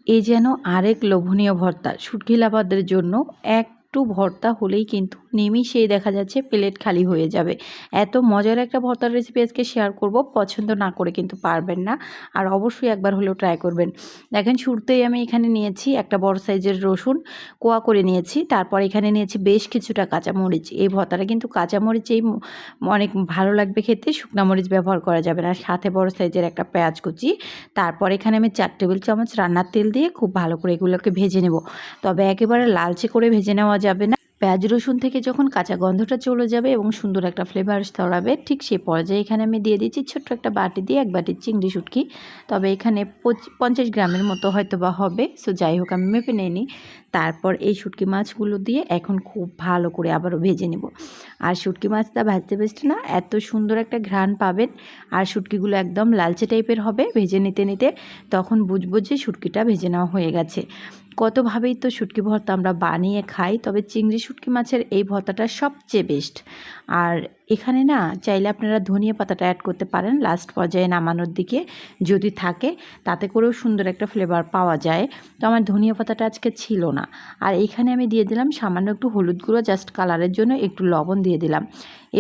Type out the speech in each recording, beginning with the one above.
এই যেন আরেক লোভনীয় ভর্তা। শুটকি লাভারদের জন্য একটু ভর্তা হলেই কিন্তু নিমিষেই দেখা যাচ্ছে প্লেট খালি হয়ে যাবে। এত মজার একটা ভর্তার রেসিপি আজকে শেয়ার করব। পছন্দ না করে কিন্তু পারবেন না, আর অবশ্যই একবার হলেও ট্রাই করবেন। দেখেন, শুরুতেই আমি এখানে নিয়েছি একটা বড় সাইজের রসুন কোয়া করে নিয়েছি। তারপর এখানে নিয়েছি বেশ কিছুটা কাঁচামরিচ। এই ভর্তাটা কিন্তু কাঁচামরিচেই অনেক ভালো লাগবে খেতে, শুকনা মরিচ ব্যবহার করা যাবে না। সাথে বড় সাইজের একটা পেঁয়াজ কুচি। তারপর এখানে আমি 4 টেবিল চামচ রান্নার তেল দিয়ে খুব ভালো করে এগুলোকে ভেজে নেব। তবে একেবারে লালচে করে ভেজে নেওয়া যাবে না। পেঁয়াজ রসুন থেকে যখন কাঁচা গন্ধটা চলে যাবে এবং সুন্দর একটা ফ্লেভার ছড়াবে, ঠিক সেই পর্যায়ে এখানে আমি দিয়ে দিচ্ছি ছোট্ট একটা বাটি দিয়ে 1 বাটি চিংড়ি শুটকি। তবে এখানে 50 গ্রামের মতো হয়তো বা হবে, সো যাই হোক আমি মেপে নিইনি। তারপর এই শুটকি মাছগুলো দিয়ে এখন খুব ভালো করে আবারও ভেজে নেব। আর শুটকি মাছটা ভাজতে ভাজতে না এত সুন্দর একটা ঘ্রাণ পাবেন, আর শুটকিগুলো একদম লালচে টাইপের হবে ভেজে নিতে নিতে। তখন বুঝবো যে শুটকিটা ভেজে নেওয়া হয়ে গেছে। কতভাবেই তো শুটকি ভর্তা আমরা বানিয়ে খাই, তবে চিংড়ি শুটকি মাছের এই ভর্তাটা সবচেয়ে বেস্ট। আর এখানে না চাইলে আপনারা ধনিয়া পাতাটা অ্যাড করতে পারেন লাস্ট পর্যায়ে নামানোর দিকে, যদি থাকে, তাতে করেও সুন্দর একটা ফ্লেভার পাওয়া যায়। তো আমার ধনিয়া পাতাটা আজকে ছিল না। আর এখানে আমি দিয়ে দিলাম সামান্য একটু হলুদ গুঁড়ো, জাস্ট কালারের জন্য একটু লবণ দিয়ে দিলাম।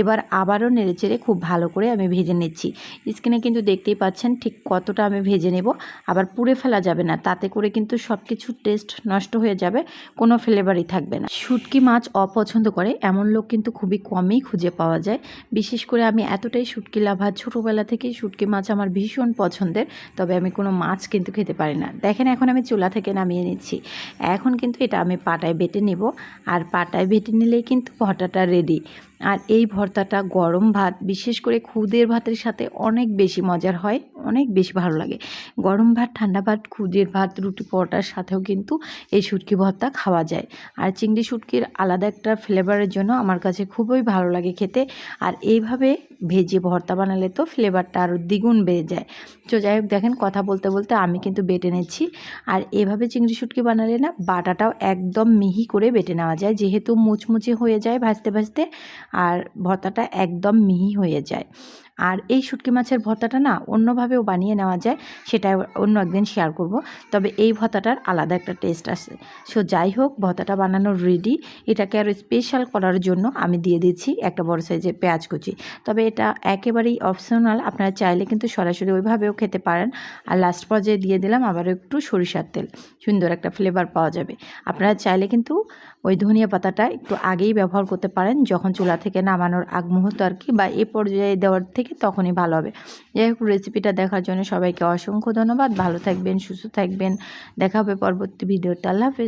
এবার আবারও নেড়েচেড়ে খুব ভালো করে আমি ভেজে নিচ্ছি। স্কিনে কিন্তু দেখতেই পাচ্ছেন ঠিক কতটা আমি ভেজে নেব। আবার পুড়ে ফেলা যাবে না, তাতে করে কিন্তু সব কিছুর টেস্ট নষ্ট হয়ে যাবে, কোনো ফ্লেভারই থাকবে না। শুটকি মাছ অপছন্দ করে এমন লোক কিন্তু খুবই কমই খুঁজে পাওয়া যায়। বিশেষ করে আমি এতটাই শুটকি লাভার, ছোটোবেলা থেকেই শুটকি মাছ আমার ভীষণ পছন্দের। তবে আমি কোনো মাছ কিন্তু খেতে পারি না। দেখেন, এখন আমি চুলা থেকে নামিয়ে নিচ্ছি। এখন কিন্তু এটা আমি পাটায় বেটে নেব। আর পাটায় বেটে নিলেই কিন্তু ভর্তাটা রেডি। আর এই ভর্তাটা গরম ভাত, বিশেষ করে খুদের ভাতের সাথে অনেক বেশি মজার হয়, অনেক বেশি ভালো লাগে। গরম ভাত, ঠান্ডা ভাত, খুদের ভাত, রুটি পরোটার সাথেও কিন্তু এই শুটকি ভর্তা খাওয়া যায়। আর চিংড়ি শুটকির আলাদা একটা ফ্লেভারের জন্য আমার কাছে খুবই ভালো লাগে খেতে। আর এইভাবে ভেজে ভর্তা বানালে তো ফ্লেভারটা আরও দ্বিগুণ বেড়ে যায়। তো যাই হোক, দেখেন কথা বলতে বলতে আমি কিন্তু বেটে নিচ্ছি। আর এভাবে চিংড়ি শুটকি বানালে না বাটাটাও একদম মিহি করে বেটে নেওয়া যায়, যেহেতু মুচমুচে হয়ে যায় ভাজতে ভাজতে, আর ভর্তাটা একদম মিহি হয়ে যায়। আর এই শুটকি মাছের ভর্তাটা না অন্যভাবেও বানিয়ে নেওয়া যায়, সেটা অন্য একদিন শেয়ার করব। তবে এই ভর্তাটার আলাদা একটা টেস্ট আসে। সো যাই হোক, ভর্তাটা বানানো রেডি। এটাকে আরও স্পেশাল করার জন্য আমি দিয়ে দিচ্ছি একটা বড় সাইজের পেঁয়াজ কুচি। তবে এটা একেবারেই অপশনাল, আপনারা চাইলে কিন্তু সরাসরি ওইভাবেও খেতে পারেন। আর লাস্ট পর্যায়ে দিয়ে দিলাম আবার একটু সরিষার তেল, সুন্দর একটা ফ্লেভার পাওয়া যাবে। আপনারা চাইলে কিন্তু ওই ধনিয়া পাতাটা একটু আগেই ব্যবহার করতে পারেন, যখন চুলা থেকে নামানোর আগ মুহূর্ত আর কি, বা এই পর্যায়ে দেওয়ার থেকে তখনই ভালো হবে। যাই হোক, রেসিপিটা দেখার জন্য সবাইকে অসংখ্য ধন্যবাদ। ভালো থাকবেন, সুস্থ থাকবেন। দেখা হবে পরবর্তী ভিডিওতে। আল্লাহ হাফেজ।